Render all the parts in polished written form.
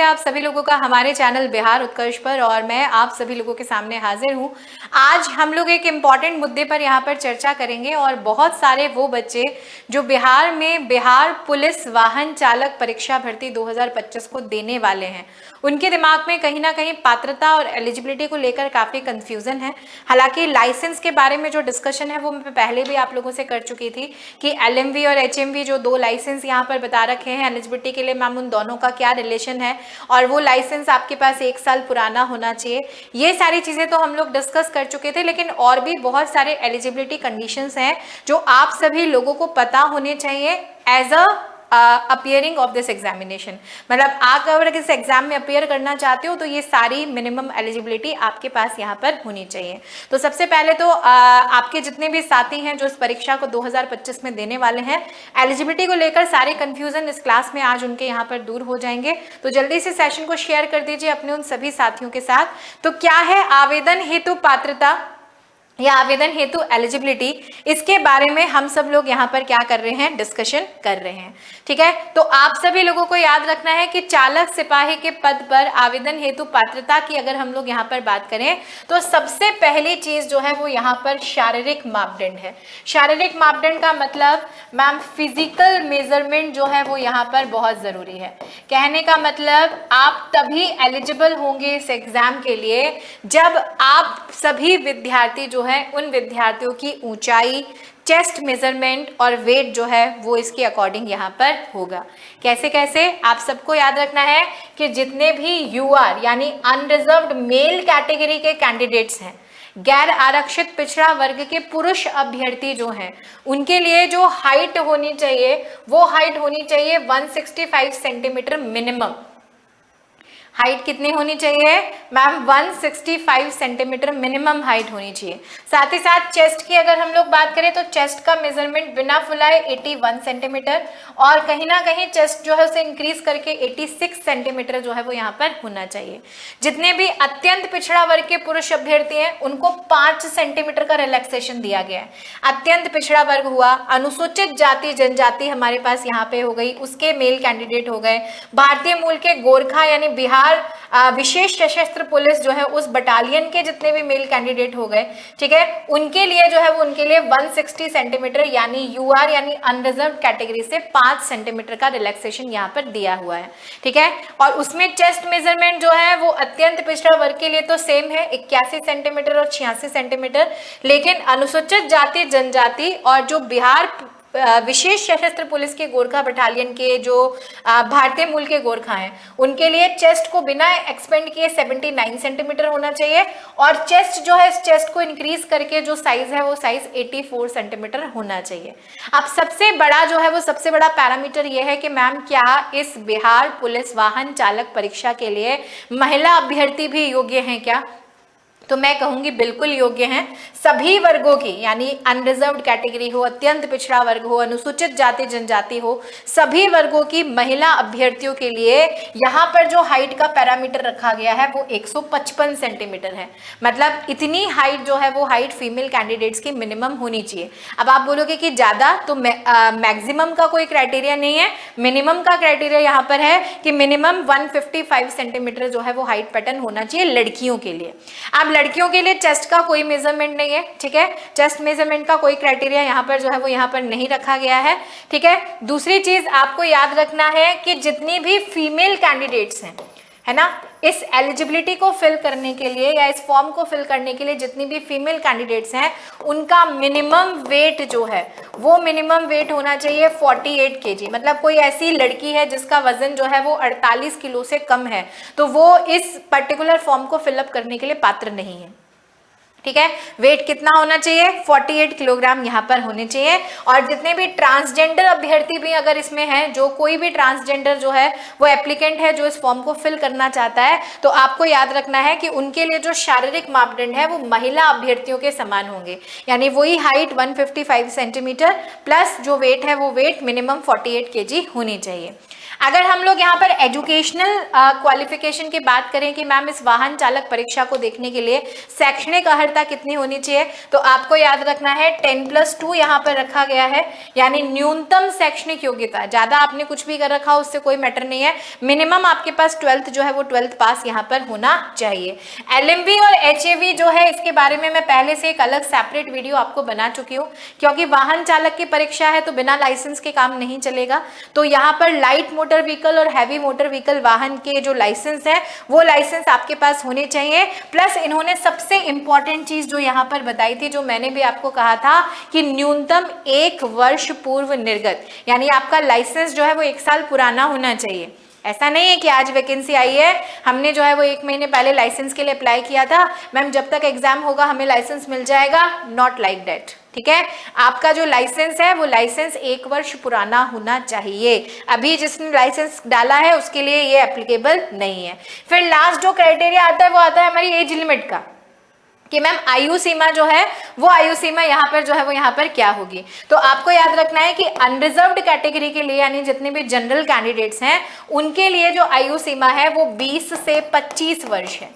आप सभी लोगों का हमारे चैनल बिहार उत्कर्ष पर, और मैं आप सभी लोगों के सामने हाजिर हूं। आज हम लोग एक इम्पॉर्टेंट मुद्दे पर यहाँ पर चर्चा करेंगे और बहुत सारे वो बच्चे जो बिहार में बिहार पुलिस वाहन चालक परीक्षा भर्ती 2025 को देने वाले हैं, उनके दिमाग में कहीं ना कहीं पात्रता और एलिजिबिलिटी को लेकर काफ़ी कंफ्यूजन है। हालांकि लाइसेंस के बारे में जो डिस्कशन है वो मैं पहले भी आप लोगों से कर चुकी थी कि LMV और HMV जो दो लाइसेंस यहाँ पर बता रखे हैं एलिजिबिलिटी के लिए, मैम उन दोनों का क्या रिलेशन है और वो लाइसेंस आपके पास 1 साल पुराना होना चाहिए। ये सारी चीज़ें तो हम लोग डिस्कस कर चुके थे, लेकिन और भी बहुत सारे एलिजिबिलिटी कंडीशंस हैं जो आप सभी लोगों को पता होने चाहिए as a appearing of this examination. मतलब आप अगर इस एग्जाम में अपियर करना चाहते हो तो ये सारी मिनिमम एलिजिबिलिटी आपके पास यहाँ पर होनी चाहिए। तो सबसे पहले तो आपके जितने भी साथी हैं जो इस परीक्षा को 2025 में देने वाले हैं, एलिजिबिलिटी को लेकर सारे कंफ्यूजन इस क्लास में आज उनके यहाँ पर दूर हो जाएंगे। तो जल्दी से सेशन को शेयर कर दीजिए अपने उन सभी साथियों के साथ। तो क्या है आवेदन हेतु पात्रता या आवेदन हेतु एलिजिबिलिटी, इसके बारे में हम सब लोग यहाँ पर क्या कर रहे हैं, डिस्कशन कर रहे हैं। ठीक है, तो आप सभी लोगों को याद रखना है कि चालक सिपाही के पद पर आवेदन हेतु पात्रता की अगर हम लोग यहाँ पर बात करें तो सबसे पहली चीज जो है वो यहाँ पर शारीरिक मापदंड है। शारीरिक मापदंड का मतलब मैम फिजिकल मेजरमेंट जो है वो यहाँ पर बहुत जरूरी है। कहने का मतलब आप तभी एलिजिबल होंगे इस एग्जाम के लिए जब आप सभी विद्यार्थी जो है उन विद्यार्थियों की ऊंचाई, चेस्ट मेजरमेंट और वेट जो है वो इसके अकॉर्डिंग यहाँ पर होगा। कैसे कैसे आप सबको याद रखना है कि जितने भी UR यानी अनरिजर्व्ड मेल कैटेगरी के कैंडिडेट्स हैं, गैर आरक्षित पिछड़ा वर्ग के पुरुष अभ्यर्थी जो हैं, उनके लिए जो हाइट होनी चाहिए वो हाइट होनी चाहिए 165 सेंटीमीटर मिनिमम। हाइट कितनी होनी चाहिए मैम? 165 सेंटीमीटर मिनिमम हाइट होनी चाहिए। साथ ही साथ चेस्ट की अगर हम लोग बात करें तो चेस्ट का मेजरमेंट बिना फुलाए 81 सेंटीमीटर और कहीं ना कहीं चेस्ट जो है उसे इंक्रीज करके 86 सेंटीमीटर जो है वो यहाँ पर होना चाहिए। जितने भी अत्यंत पिछड़ा वर्ग के पुरुष अभ्यर्थी हैं उनको 5 सेंटीमीटर का रिलैक्सेशन दिया गया है। अत्यंत पिछड़ा वर्ग हुआ, अनुसूचित जाति जनजाति हमारे पास यहाँ पे हो गई, उसके मेल कैंडिडेट हो गए, भारतीय मूल के गोरखा यानी बिहार विशेष सशस्त्र पुलिस जो है उस बटालियन के जितने भी मेल कैंडिडेट हो गए, ठीक है, उनके लिए जो है वो उनके लिए 160 सेंटीमीटर यानी UR यानी अनरिजर्व कैटेगरी से 5 सेंटीमीटर का रिलैक्सेशन यहाँ पर दिया हुआ है। ठीक है, और उसमें चेस्ट मेजरमेंट जो है वो अत्यंत पिछड़ा वर्ग के लिए तो सेम है 81 सेंटीमीटर और 86 सेंटीमीटर, लेकिन अनुसूचित जाति जनजाति और जो बिहार विशेष सशस्त्र पुलिस के गोरखा बटालियन के जो भारतीय मूल के गोरखा हैं उनके लिए चेस्ट को बिना एक्सपेंड किए 79 सेंटीमीटर होना चाहिए और चेस्ट जो है इस चेस्ट को इंक्रीज करके जो साइज है वो साइज 84 सेंटीमीटर होना चाहिए। अब सबसे बड़ा जो है वो सबसे बड़ा पैरामीटर ये है कि मैम क्या इस बिहार पुलिस वाहन चालक परीक्षा के लिए महिला अभ्यर्थी भी योग्य हैं क्या? तो मैं कहूंगी बिल्कुल योग्य हैं। सभी वर्गों की यानी अनरिजर्व्ड कैटेगरी हो, अत्यंत पिछड़ा वर्ग हो, अनुसूचित जाति जनजाति हो, सभी वर्गों की महिला अभ्यर्थियों के लिए यहाँ पर जो हाइट का पैरामीटर रखा गया है वो 155 सेंटीमीटर है। मतलब इतनी हाइट जो है वो हाइट फीमेल कैंडिडेट्स की मिनिमम होनी चाहिए। अब आप बोलोगे कि ज्यादा, तो मैक्सिमम का कोई क्राइटेरिया नहीं है, मिनिमम का क्राइटेरिया यहाँ पर है कि मिनिमम 155 सेंटीमीटर जो है वो हाइट पैटर्न होना चाहिए लड़कियों के लिए। अब लड़कियों के लिए चेस्ट का कोई मेजरमेंट नहीं है, ठीक है, चेस्ट मेजरमेंट का कोई क्राइटेरिया यहाँ पर जो है वो यहाँ पर नहीं रखा गया है। ठीक है, दूसरी चीज आपको याद रखना है कि जितनी भी फीमेल कैंडिडेट्स हैं, है ना, इस एलिजिबिलिटी को फिल करने के लिए या इस फॉर्म को फिल करने के लिए जितनी भी फीमेल कैंडिडेट्स हैं उनका मिनिमम वेट जो है वो मिनिमम वेट होना चाहिए 48 kg। मतलब कोई ऐसी लड़की है जिसका वजन जो है वो 48 किलो से कम है तो वो इस पर्टिकुलर फॉर्म को फिलअप करने के लिए पात्र नहीं है। ठीक है, वेट कितना होना चाहिए? 48 किलोग्राम यहाँ पर होने चाहिए। और जितने भी ट्रांसजेंडर अभ्यर्थी भी अगर इसमें हैं, जो कोई भी ट्रांसजेंडर जो है वो एप्लीकेंट है जो इस फॉर्म को फिल करना चाहता है, तो आपको याद रखना है कि उनके लिए जो शारीरिक मापदंड है वो महिला अभ्यर्थियों के समान होंगे, यानी वही हाइट 155 सेंटीमीटर प्लस जो वेट है वो वेट मिनिमम 48 kg होनी चाहिए। अगर हम लोग यहाँ पर एजुकेशनल क्वालिफिकेशन की बात करें कि मैम इस वाहन चालक परीक्षा को देखने के लिए शैक्षणिक अर्हता कितनी होनी चाहिए, तो आपको याद रखना है 10+2 यहाँ पर रखा गया है, यानी न्यूनतम शैक्षणिक योग्यता। ज्यादा आपने कुछ भी कर रखा हो उससे कोई मैटर नहीं है, मिनिमम आपके पास 12th जो है वो 12th पास यहाँ पर होना चाहिए। LMV और HAV जो है इसके बारे में मैं पहले से एक अलग सेपरेट वीडियो आपको बना चुकी हूँ, क्योंकि वाहन चालक की परीक्षा है तो बिना लाइसेंस के काम नहीं चलेगा। तो यहाँ पर लाइट मोटर व्हीकल और हैवी मोटर व्हीकल वाहन के जो लाइसेंस है वो लाइसेंस आपके पास होने चाहिए। प्लस इन्होंने सबसे इंपॉर्टेंट चीज जो यहाँ पर बताई थी, जो मैंने भी आपको कहा था कि न्यूनतम 1 वर्ष पूर्व निर्गत, यानी आपका लाइसेंस जो है वो 1 साल पुराना होना चाहिए। ऐसा नहीं है कि आज वैकेंसी आई है, हमने जो है वो 1 महीने पहले लाइसेंस के लिए अप्लाई किया था, मैम जब तक एग्जाम होगा हमें लाइसेंस मिल जाएगा, नॉट लाइक दैट। ठीक है, आपका जो लाइसेंस है वो लाइसेंस 1 वर्ष पुराना होना चाहिए। अभी जिसने लाइसेंस डाला है उसके लिए ये एप्लीकेबल नहीं है। फिर लास्ट जो क्राइटेरिया आता है वो आता है हमारी एज लिमिट का, कि मैम आयु सीमा जो है वो आयु सीमा यहाँ पर जो है वो यहाँ पर क्या होगी। तो आपको याद रखना है कि अनरिजर्व्ड कैटेगरी के लिए, यानी जितने भी जनरल कैंडिडेट्स हैं उनके लिए जो आयु सीमा है वो 20 से 25 वर्ष है।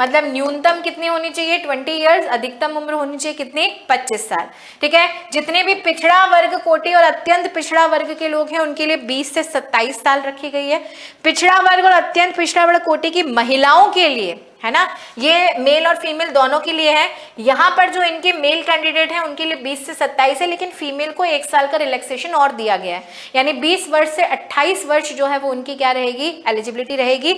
मतलब न्यूनतम कितनी होनी चाहिए 20 इयर्स, अधिकतम उम्र होनी चाहिए कितनी 25 साल। ठीक है, जितने भी पिछड़ा वर्ग कोटि और अत्यंत पिछड़ा वर्ग के लोग हैं उनके लिए 20 से 27 साल रखी गई है। पिछड़ा वर्ग और अत्यंत पिछड़ा वर्ग कोटि की महिलाओं के लिए है ना, ये मेल और फीमेल दोनों के लिए है। यहाँ पर जो इनके मेल कैंडिडेट हैं उनके लिए 20 से 27 है, लेकिन फीमेल को 1 साल का रिलैक्सेशन और दिया गया है, यानी 20 वर्ष से 28 वर्ष जो है वो उनकी क्या रहेगी, एलिजिबिलिटी रहेगी,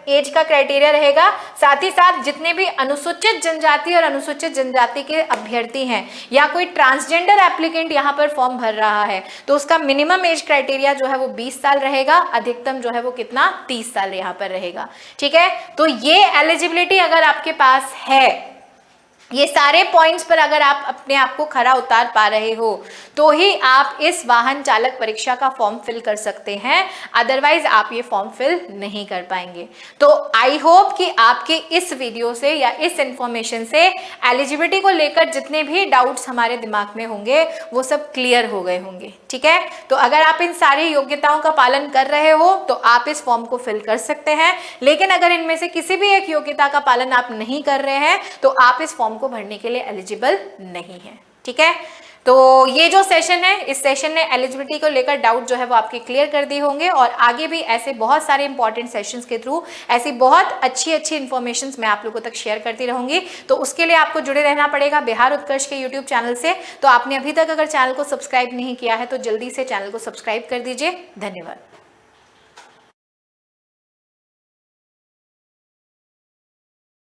एज का क्राइटेरिया रहेगा। साथ ही साथ जितने भी अनुसूचित जनजाति और अनुसूचित जनजाति के अभ्यर्थी हैं या कोई ट्रांसजेंडर एप्लीकेंट यहाँ पर फॉर्म भर रहा है तो उसका मिनिमम एज क्राइटेरिया जो है वो 20 साल रहेगा, अधिकतम जो है वो कितना 30 साल यहाँ पर रहेगा। ठीक है, तो ये एलिजिबिलिटी अगर आपके पास है, ये सारे पॉइंट्स पर अगर आप अपने आप को खरा उतार पा रहे हो तो ही आप इस वाहन चालक परीक्षा का फॉर्म फिल कर सकते हैं, अदरवाइज आप ये फॉर्म फिल नहीं कर पाएंगे। तो आई होप कि आपके इस वीडियो से या इस इंफॉर्मेशन से एलिजिबिलिटी को लेकर जितने भी डाउट्स हमारे दिमाग में होंगे वो सब क्लियर हो गए होंगे। ठीक है, तो अगर आप इन सारी योग्यताओं का पालन कर रहे हो तो आप इस फॉर्म को फिल कर सकते हैं, लेकिन अगर इनमें से किसी भी एक योग्यता का पालन आप नहीं कर रहे हैं तो आप इस फॉर्म को भरने के लिए एलिजिबल नहीं है। ठीक है, तो ये जो सेशन है, इस सेशन ने एलिजिबिलिटी को लेकर डाउट जो है वो आपके क्लियर कर दिए होंगे, और आगे भी ऐसे बहुत सारे इंपॉर्टेंट सेशंस के थ्रू ऐसी बहुत अच्छी अच्छी इंफॉर्मेशन मैं आप लोगों तक शेयर करती रहूंगी। तो उसके लिए आपको जुड़े रहना पड़ेगा बिहार उत्कर्ष के यूट्यूब चैनल से। तो आपने अभी तक अगर चैनल को सब्सक्राइब नहीं किया है तो जल्दी से चैनल को सब्सक्राइब कर दीजिए। धन्यवाद।